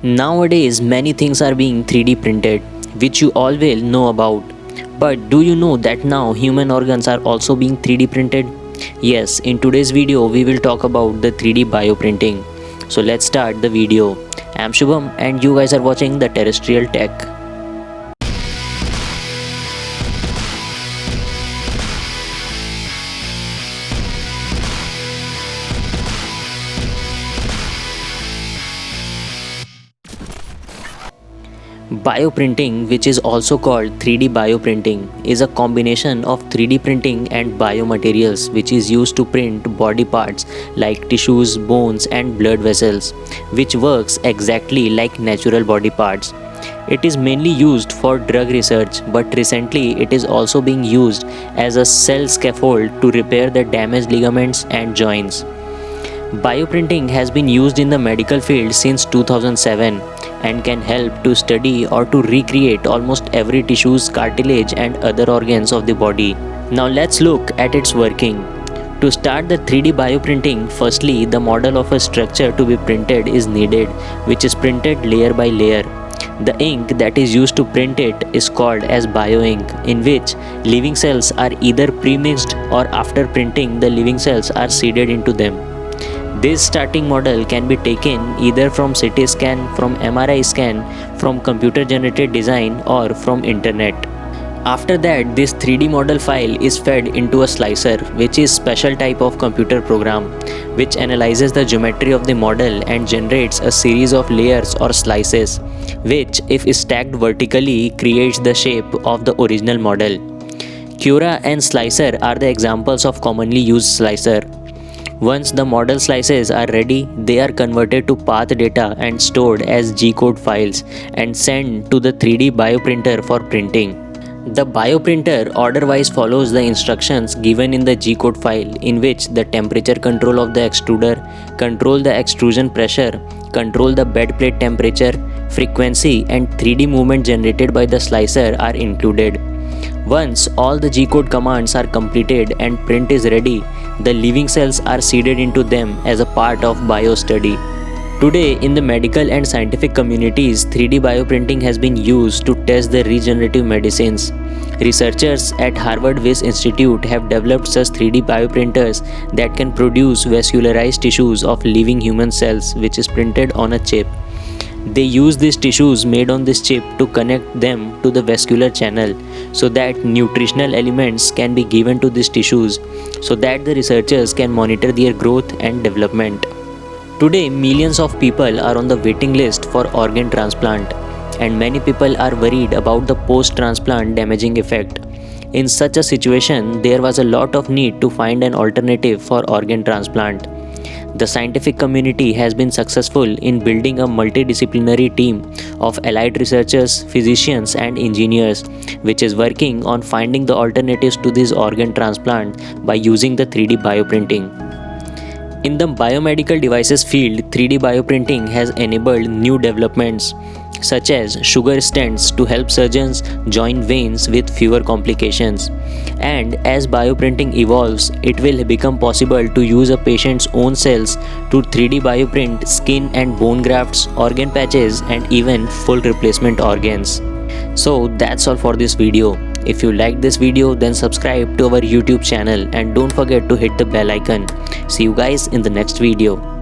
Nowadays, many things are being 3D printed, which you all will know about. But do you know that now human organs are also being 3D printed? Yes, in today's video, we will talk about the 3D bioprinting. So let's start the video. I'm Shubham and you guys are watching the Terrestrial Tech. Bioprinting, which is also called 3D bioprinting, is a combination of 3D printing and biomaterials which is used to print body parts like tissues, bones and blood vessels, which works exactly like natural body parts. It is mainly used for drug research, but recently it is also being used as a cell scaffold to repair the damaged ligaments and joints. Bioprinting has been used in the medical field since 2007 and can help to study or to recreate almost every tissues, cartilage and other organs of the body. Now let's look at its working. To start the 3D bioprinting, firstly the model of a structure to be printed is needed, which is printed layer by layer. The ink that is used to print it is called as bioink, in which living cells are either premixed or after printing the living cells are seeded into them. This starting model can be taken either from CT scan, from MRI scan, from computer generated design or from internet. After that, this 3D model file is fed into a slicer, which is special type of computer program which analyzes the geometry of the model and generates a series of layers or slices, which if stacked vertically creates the shape of the original model. Cura and slicer are the examples of commonly used slicer. Once the model slices are ready, they are converted to path data and stored as G-code files and sent to the 3D bioprinter for printing. The bioprinter order-wise follows the instructions given in the G-code file, in which the temperature control of the extruder, control the extrusion pressure, control the bed plate temperature, frequency and 3D movement generated by the slicer are included. Once all the G-code commands are completed and print is ready, the living cells are seeded into them as a part of biostudy. Today, in the medical and scientific communities, 3D bioprinting has been used to test the regenerative medicines. Researchers at Harvard Wyss Institute have developed such 3D bioprinters that can produce vascularized tissues of living human cells, which is printed on a chip. They use these tissues made on this chip to connect them to the vascular channel so that nutritional elements can be given to these tissues so that the researchers can monitor their growth and development. Today, millions of people are on the waiting list for organ transplant, and many people are worried about the post-transplant damaging effect. In such a situation, there was a lot of need to find an alternative for organ transplant. The scientific community has been successful in building a multidisciplinary team of allied researchers, physicians and engineers, which is working on finding the alternatives to this organ transplant by using the 3D bioprinting. In the biomedical devices field, 3D bioprinting has enabled new developments such as sugar stents to help surgeons join veins with fewer complications. And as bioprinting evolves, it will become possible to use a patient's own cells to 3D bioprint skin and bone grafts, organ patches and even full replacement organs. So that's all for this video. If you liked this video, then subscribe to our YouTube channel and don't forget to hit the bell icon. See you guys in the next video.